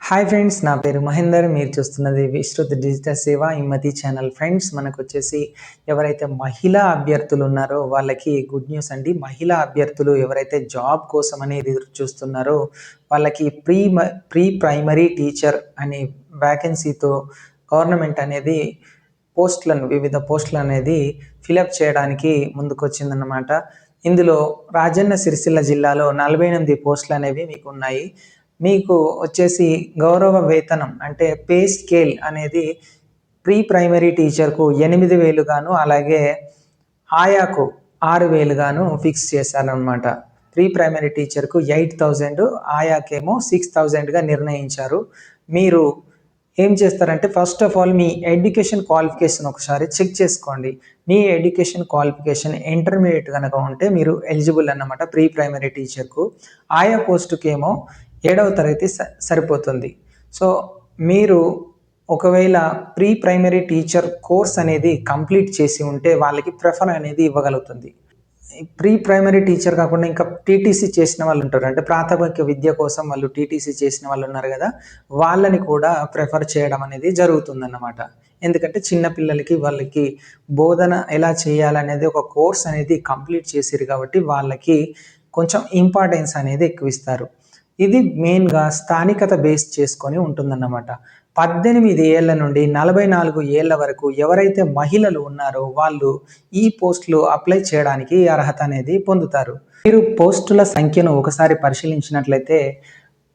Hi friends, నా పేరు మహేందర్. మీరు చూస్తున్నది విస్తృత డిజిటల్ సేవ హిమ్మతి ఛానల్. ఫ్రెండ్స్, మనకు వచ్చేసి ఎవరైతే మహిళా అభ్యర్థులు ఉన్నారో వాళ్ళకి గుడ్ న్యూస్ అండి. మహిళా అభ్యర్థులు ఎవరైతే జాబ్ కోసం అనేది ఎదురు చూస్తున్నారో వాళ్ళకి ప్రీ ప్రైమరీ టీచర్ అనే వ్యాకెన్సీతో గవర్నమెంట్ అనేది వివిధ పోస్టులు అనేది ఫిలప్ చేయడానికి ముందుకొచ్చిందన్నమాట. ఇందులో రాజన్న సిరిసిల్ల జిల్లాలో 48 పోస్టులు అనేవి మీకు ఉన్నాయి. మీకు వచ్చేసి గౌరవ వేతనం అంటే పే స్కేల్ అనేది ప్రీ ప్రైమరీ టీచర్కు 8,000 గాను, అలాగే ఆయాకు 6,000 గాను ఫిక్స్ చేశారనమాట. ప్రీ ప్రైమరీ టీచర్కు 8,000, ఆయాకేమో 6,000గా నిర్ణయించారు. మీరు ఏం చేస్తారంటే first of all me education qualification ఒకసారి చెక్ చేసుకోండి. మీ ఎడ్యుకేషన్ క్వాలిఫికేషన్ ఇంటర్మీడియట్ కనుక ఉంటే మీరు ఎలిజిబుల్ అన్నమాట ప్రీ ప్రైమరీ టీచర్కు. ఆయా పోస్టుకి ఏమో 7వ తరగతి సరిపోతుంది. సో మీరు ఒకవేళ ప్రీ ప్రైమరీ టీచర్ కోర్స్ అనేది కంప్లీట్ చేసి ఉంటే వాళ్ళకి ప్రిఫర్ అనేది ఇవ్వగలుగుతుంది. ప్రీ ప్రైమరీ టీచర్ కాకుండా ఇంకా టీటీసీ చేసిన వాళ్ళు ఉంటారు, అంటే ప్రాథమిక విద్య కోసం వాళ్ళు టీటీసీ చేసిన వాళ్ళు ఉన్నారు కదా, వాళ్ళని కూడా ప్రిఫర్ చేయడం అనేది జరుగుతుందన్నమాట. ఎందుకంటే చిన్నపిల్లలకి వాళ్ళకి బోధన ఎలా చేయాలనేది ఒక కోర్స్ అనేది కంప్లీట్ చేసిరు కాబట్టి వాళ్ళకి కొంచెం ఇంపార్టెన్స్ అనేది ఎక్కువ ఇస్తారు. ఇది మెయిన్గా స్థానికత బేస్ చేసుకొని ఉంటుందన్నమాట. 18 ఏళ్ల నుండి 44 ఏళ్ల వరకు ఎవరైతే మహిళలు ఉన్నారో వాళ్ళు ఈ పోస్టులు అప్లై చేయడానికి అర్హత అనేది పొందుతారు. మీరు పోస్టుల సంఖ్యను ఒకసారి పరిశీలించినట్లయితే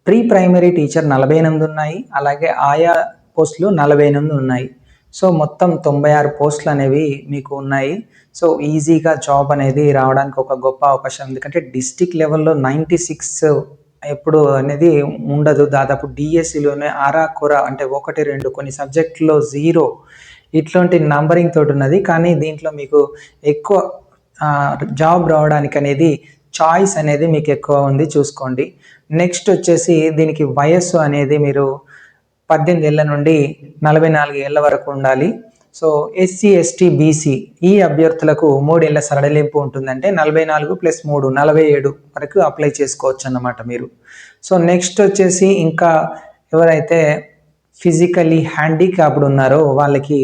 ప్రీ ప్రైమరీ టీచర్ 48 ఉన్నాయి, అలాగే ఆయా పోస్టులు 48 ఉన్నాయి. సో మొత్తం 96 పోస్టులు అనేవి మీకు ఉన్నాయి. సో ఈజీగా జాబ్ అనేది రావడానికి ఒక గొప్ప అవకాశం. ఎందుకంటే డిస్టిక్ లెవెల్లో 96 ఎప్పుడు అనేది ఉండదు. దాదాపు డిఎస్సిలోనే అరాకొర అంటే 1, 2 కొన్ని సబ్జెక్టులో 0 ఇట్లాంటి నంబరింగ్ తోటి ఉన్నది. కానీ దీంట్లో మీకు ఎక్కువ జాబ్ రావడానికి అనేది చాయిస్ అనేది మీకు ఎక్కువ ఉంది, చూసుకోండి. నెక్స్ట్ వచ్చేసి దీనికి వయస్సు అనేది మీరు 18 ఏళ్ల నుండి 44 ఏళ్ల వరకు ఉండాలి. సో ఎస్సీ, ఎస్టీ, బీసీ ఈ అభ్యర్థులకు 3 ఏళ్ల సడలింపు ఉంటుందంటే 44 + 3 47 వరకు అప్లై చేసుకోవచ్చు అన్నమాట మీరు. సో నెక్స్ట్ వచ్చేసి ఇంకా ఎవరైతే ఫిజికల్లీ హ్యాండిక్యాప్డ్ ఉన్నారో వాళ్ళకి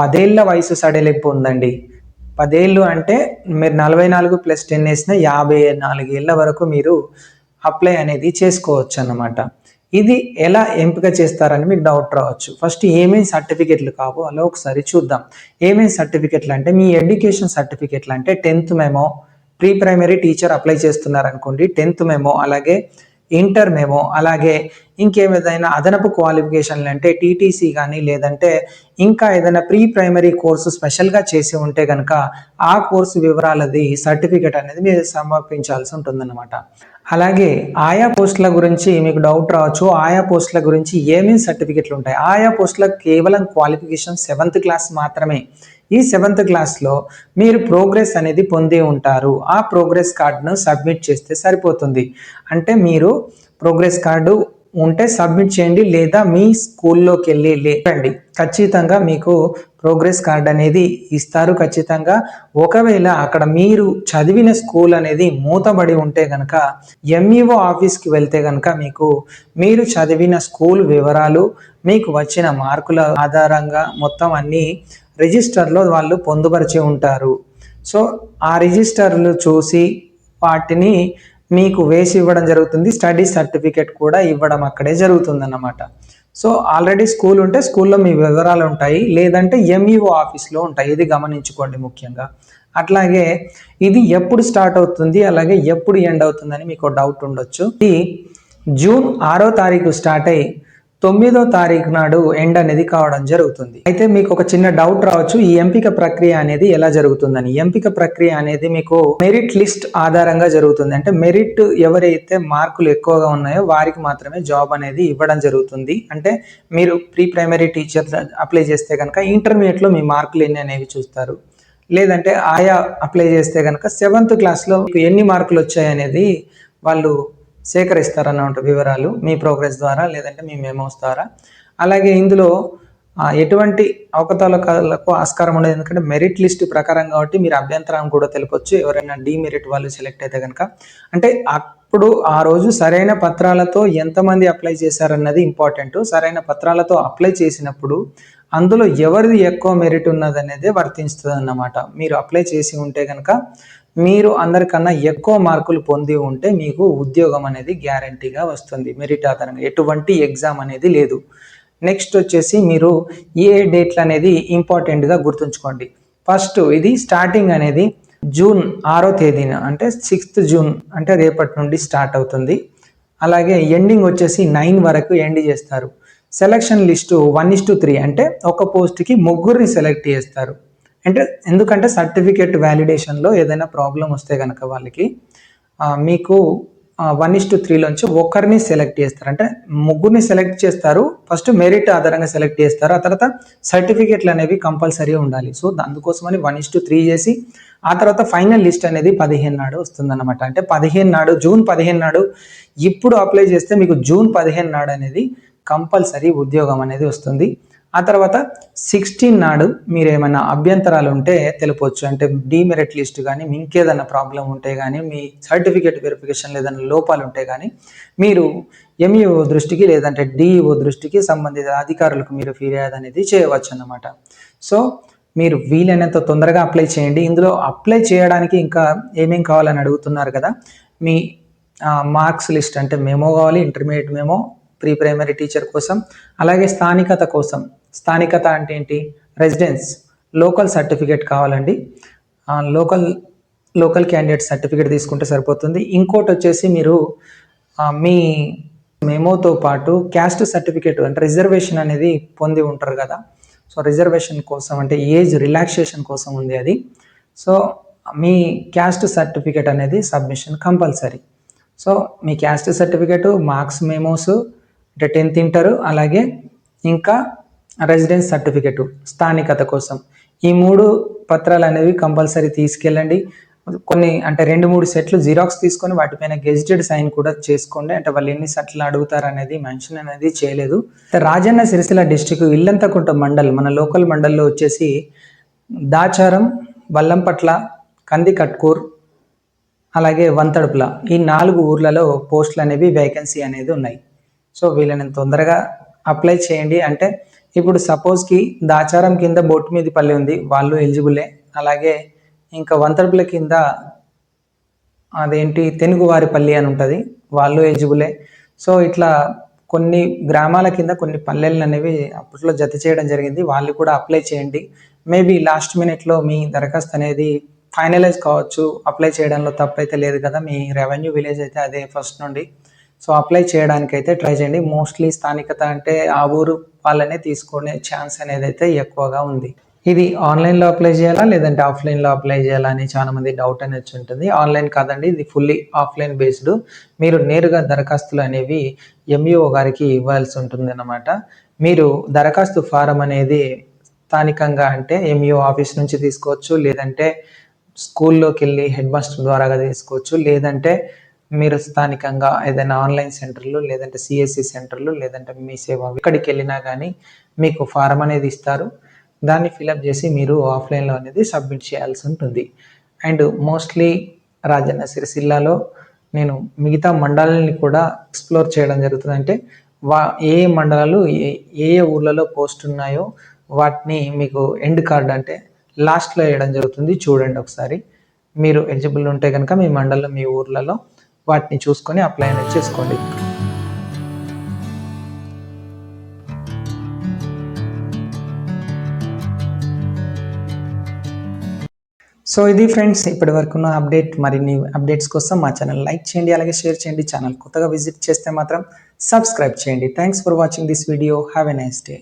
10 ఏళ్ల వయసు సడలింపు ఉందండి. 10 ఏళ్ళు అంటే మీరు 44 + 10 వేసిన 54 ఏళ్ల వరకు మీరు అప్లై అనేది చేసుకోవచ్చు అన్నమాట. ఇది ఎలా ఎంపిక చేస్తారని మీకు డౌట్ రావచ్చు. ఫస్ట్ ఏమేమి సర్టిఫికెట్లు కావాలో ఒకసారి చూద్దాం. ఏమేమి సర్టిఫికెట్లు అంటే మీ ఎడ్యుకేషన్ సర్టిఫికెట్లు అంటే 10th memo, pre primary teacher apply చేస్తున్నారనుకోండి 10th మెమో, అలాగే ఇంటర్ మెమో, అలాగే ఇంకేమైనా అదనపు క్వాలిఫికేషన్లు అంటే టీటీసీ కానీ లేదంటే ఇంకా ఏదైనా ప్రీ ప్రైమరీ కోర్సు స్పెషల్గా చేసి ఉంటే కనుక ఆ కోర్సు వివరాలది సర్టిఫికెట్ అనేది మీరు సమర్పించాల్సి ఉంటుందన్నమాట. అలాగే ఆయా పోస్టుల గురించి మీకు డౌట్ రావచ్చు. ఆయా పోస్టుల గురించి ఏమేమి సర్టిఫికెట్లు ఉంటాయి? ఆయా పోస్టులకు కేవలం క్వాలిఫికేషన్ 7th క్లాస్ మాత్రమే. ఈ 7th క్లాస్లో మీరు ప్రోగ్రెస్ అనేది పొంది ఉంటారు. ఆ ప్రోగ్రెస్ కార్డును సబ్మిట్ చేస్తే సరిపోతుంది. అంటే మీరు ప్రోగ్రెస్ కార్డు ఉంటే సబ్మిట్ చేయండి, లేదా మీ స్కూల్లోకి వెళ్ళి లేదండి, ఖచ్చితంగా మీకు ప్రోగ్రెస్ కార్డ్ అనేది ఇస్తారు ఖచ్చితంగా. ఒకవేళ అక్కడ మీరు చదివిన స్కూల్ అనేది మూతబడి ఉంటే కనుక ఎంఈఓ ఆఫీస్కి వెళ్తే కనుక మీరు చదివిన స్కూల్ వివరాలు, మీకు వచ్చిన మార్కుల ఆధారంగా మొత్తం అన్నీ రిజిస్టర్లో వాళ్ళు పొందుపరిచి ఉంటారు. సో ఆ రిజిస్టర్లు చూసి వాటిని మీకు వేసి ఇవ్వడం జరుగుతుంది. స్టడీ సర్టిఫికేట్ కూడా ఇవ్వడం అక్కడే జరుగుతుంది అన్నమాట. సో ఆల్రెడీ స్కూల్ ఉంటే స్కూల్లో మీ వివరాలు ఉంటాయి, లేదంటే ఎంఈఓ ఆఫీస్లో ఉంటాయి. ఇది గమనించుకోండి ముఖ్యంగా. అట్లాగే ఇది ఎప్పుడు స్టార్ట్ అవుతుంది, అలాగే ఎప్పుడు ఎండ్ అవుతుందని మీకు డౌట్ ఉండొచ్చు. ఇది జూన్ 6వ తారీఖు స్టార్ట్ అయ్యి 9వ తారీఖు నాడు ఎండ్ అనేది కావడం జరుగుతుంది. అయితే మీకు ఒక చిన్న డౌట్ రావచ్చు, ఈ ఎంపిక ప్రక్రియ అనేది ఎలా జరుగుతుందని. ఎంపిక ప్రక్రియ అనేది మీకు మెరిట్ లిస్ట్ ఆధారంగా జరుగుతుంది. అంటే మెరిట్ ఎవరైతే మార్కులు ఎక్కువగా ఉన్నాయో వారికి మాత్రమే జాబ్ అనేది ఇవ్వడం జరుగుతుంది. అంటే మీరు ప్రీ ప్రైమరీ టీచర్ అప్లై చేస్తే కనుక ఇంటర్మీడియట్లో మీ మార్కులు ఎన్ని అనేవి చూస్తారు, లేదంటే ఆయా అప్లై చేస్తే కనుక 7th క్లాస్లో ఎన్ని మార్కులు వచ్చాయి అనేది వాళ్ళు సేకరిస్తారన్నమాట వివరాలు మీ ప్రోగ్రెస్ ద్వారా, లేదంటే మీ మెమోస్ ద్వారా. అలాగే ఇందులో ఎటువంటి అవకతవకలకు ఆస్కారం ఉండదు. ఎందుకంటే మెరిట్ లిస్ట్ ప్రకారం కాబట్టి మీరు అభ్యంతరం కూడా తెలపొచ్చు. ఎవరైనా డీమెరిట్ వాళ్ళు సెలెక్ట్ అయితే కనుక. అంటే అప్పుడు ఆ రోజు సరైన పత్రాలతో ఎంతమంది అప్లై చేశారన్నది ఇంపార్టెంట్. సరైన పత్రాలతో అప్లై చేసినప్పుడు అందులో ఎవరిది ఎక్కువ మెరిట్ ఉన్నదనేది వర్తిస్తుంది అన్నమాట. మీరు అప్లై చేసి ఉంటే కనుక మీరు అందరికన్నా ఎక్కువ మార్కులు పొంది ఉంటే మీకు ఉద్యోగం అనేది గ్యారంటీగా వస్తుంది. మెరిట్ ఆధారంగా ఎటువంటి ఎగ్జామ్ అనేది లేదు. నెక్స్ట్ వచ్చేసి మీరు ఏ డేట్లు అనేది ఇంపార్టెంట్గా గుర్తుంచుకోండి. ఫస్ట్ ఇది స్టార్టింగ్ అనేది జూన్ 6వ తేదీన అంటే 6th జూన్ అంటే రేపటి నుండి స్టార్ట్ అవుతుంది. అలాగే ఎండింగ్ వచ్చేసి 9 వరకు ఎండ్ చేస్తారు. సెలక్షన్ లిస్టు 1:3 అంటే ఒక పోస్ట్కి ముగ్గురిని సెలెక్ట్ చేస్తారు. అంటే ఎందుకంటే సర్టిఫికేట్ వ్యాలిడేషన్లో ఏదైనా ప్రాబ్లం వస్తే కనుక వాళ్ళకి మీకు 1:3లోంచి ఒకరిని సెలెక్ట్ చేస్తారు. అంటే ముగ్గురిని సెలెక్ట్ చేస్తారు. ఫస్ట్ మెరిట్ ఆధారంగా సెలెక్ట్ చేస్తారు. ఆ తర్వాత సర్టిఫికేట్లు అనేవి కంపల్సరీ ఉండాలి. సో అందుకోసమని 1:3 చేసి ఆ తర్వాత ఫైనల్ లిస్ట్ అనేది 15 నాడు వస్తుందన్నమాట. అంటే 15 నాడు జూన్ 15 నాడు ఇప్పుడు అప్లై చేస్తే మీకు జూన్ 15 నాడు అనేది కంపల్సరీ ఉద్యోగం అనేది వస్తుంది. ఆ తర్వాత 16 నాడు మీరు ఏమైనా అభ్యంతరాలు ఉంటే తెలుపొచ్చు. అంటే డీమెరిట్ లిస్ట్ కానీ ఇంకేదైనా ప్రాబ్లం ఉంటే కానీ మీ సర్టిఫికేట్ వెరిఫికేషన్లో ఏదైనా లోపాలు ఉంటే కానీ మీరు ఎంఈఓ దృష్టికి లేదంటే డిఈఓ దృష్టికి సంబంధిత అధికారులకు మీరు ఫిర్యాదు అనేది చేయవచ్చు అన్నమాట. సో మీరు వీలైనంత తొందరగా అప్లై చేయండి. ఇందులో అప్లై చేయడానికి ఇంకా ఏమేం కావాలని అడుగుతున్నారు కదా. మీ మార్క్స్ లిస్ట్ అంటే మెమో కావాలి, intermediate memo, pre primary teacher కోసం, అలాగే స్థానికత కోసం. స్థానికత అంటే ఏంటి? రెసిడెన్స్, లోకల్ సర్టిఫికేట్ కావాలండి. లోకల్ క్యాండిడేట్ సర్టిఫికేట్ తీసుకుంటే సరిపోతుంది. ఇంకోటి వచ్చేసి మీరు మీ మెమోతో పాటు క్యాస్ట్ సర్టిఫికేట్ అంటే రిజర్వేషన్ అనేది పొంది ఉంటారు కదా. సో రిజర్వేషన్ కోసం అంటే ఏజ్ రిలాక్సేషన్ కోసం ఉంది అది. సో మీ క్యాస్ట్ సర్టిఫికేట్ అనేది సబ్మిషన్ కంపల్సరీ. సో మీ క్యాస్ట్ సర్టిఫికేట్, మార్క్స్ మెమోస్ అంటే 10th ఇంటర్, అలాగే ఇంకా రెసిడెన్స్ సర్టిఫికేటు స్థానికత కోసం ఈ 3 పత్రాలు అనేవి కంపల్సరీ తీసుకెళ్ళండి. కొన్ని అంటే 2-3 సెట్లు జిరాక్స్ తీసుకొని వాటిపైన గెజిటెడ్ సైన్ కూడా చేసుకోండి. అంటే వాళ్ళు ఎన్ని సెట్లు అడుగుతారు అనేది మెన్షన్ అనేది చేయలేదు. రాజన్న సిరిసిల్ల డిస్టిక్ ఇల్లంతకుంట మండల్ మన లోకల్ మండల్లో వచ్చేసి దాచారం, వల్లంపట్ల, కందికట్కూర్, అలాగే వంతడుపుల ఈ 4 ఊర్లలో పోస్టులు అనేవి వేకెన్సీ అనేది ఉన్నాయి. సో వీళ్ళని తొందరగా అప్లై చేయండి. అంటే ఇప్పుడు సపోజ్కి దాచారం కింద బొట్టుమీదిపల్లి ఉంది, వాళ్ళు ఎలిజిబులే. అలాగే ఇంకా వంతడుపుల కింద అదేంటి తెనుగువారిపల్లి అని ఉంటుంది, వాళ్ళు ఎలిజిబులే. సో ఇట్లా కొన్ని గ్రామాల కింద కొన్ని పల్లెలు అనేవి అప్పట్లో జత చేయడం జరిగింది, వాళ్ళు కూడా అప్లై చేయండి. మేబీ లాస్ట్ మినిట్లో మీ దరఖాస్తు అనేది ఫైనలైజ్ కావచ్చు. అప్లై చేయడంలో తప్పైతే లేదు కదా, మీ రెవెన్యూ విలేజ్ అయితే అదే ఫస్ట్ నుండి. సో అప్లై చేయడానికి అయితే ట్రై చేయండి. మోస్ట్లీ స్థానికత అంటే ఆ ఊరు వాళ్ళనే తీసుకునే ఛాన్స్ అనేది అయితే ఎక్కువగా ఉంది. ఇది ఆన్లైన్లో అప్లై చేయాలా లేదంటే ఆఫ్లైన్లో అప్లై చేయాలా అని చాలామంది డౌట్ అనేది వచ్చి ఉంటుంది. ఆన్లైన్ కాదండి, ఇది ఫుల్లీ ఆఫ్లైన్ బేస్డ్. మీరు నేరుగా దరఖాస్తులు అనేవి ఎంఈఓ గారికి ఇవ్వాల్సి ఉంటుంది అన్నమాట. మీరు దరఖాస్తు ఫారం అనేది స్థానికంగా అంటే ఎంఈఓ ఆఫీస్ నుంచి తీసుకోవచ్చు, లేదంటే స్కూల్లోకి వెళ్ళి హెడ్ మాస్టర్ ద్వారా తీసుకోవచ్చు, లేదంటే మీరు స్థానికంగా ఏదైనా ఆన్లైన్ సెంటర్లు, లేదంటే సిఎస్సి సెంటర్లు, లేదంటే మీ సేవ ఎక్కడికి వెళ్ళినా కానీ మీకు ఫారం అనేది ఇస్తారు. దాన్ని ఫిలప్ చేసి మీరు ఆఫ్లైన్లో అనేది సబ్మిట్ చేయాల్సి ఉంటుంది. అండ్ మోస్ట్లీ రాజన్న సిరిసిల్లాలో నేను మిగతా మండలాన్ని కూడా ఎక్స్ప్లోర్ చేయడం జరుగుతుంది. అంటే ఏ మండలాలు ఏ ఊర్లలో పోస్ట్ ఉన్నాయో వాటిని మీకు ఎండ్ కార్డ్ అంటే లాస్ట్లో వేయడం జరుగుతుంది. చూడండి ఒకసారి. మీరు ఎలిజిబుల్ ఉంటే కనుక మీ మండలంలో మీ ఊర్లలో వాటిని చూసుకొని అప్లై అనేది చేసుకోండి. సో ఇది ఫ్రెండ్స్ ఇప్పటి వరకు ఉన్న అప్డేట్. మరిన్ని అప్డేట్స్ కోసం మా ఛానల్ లైక్ చేయండి, అలాగే షేర్ చేయండి. ఛానల్ కొత్తగా విజిట్ చేస్తే మాత్రం సబ్స్క్రైబ్ చేయండి. Thanks for watching this video. Have a nice day.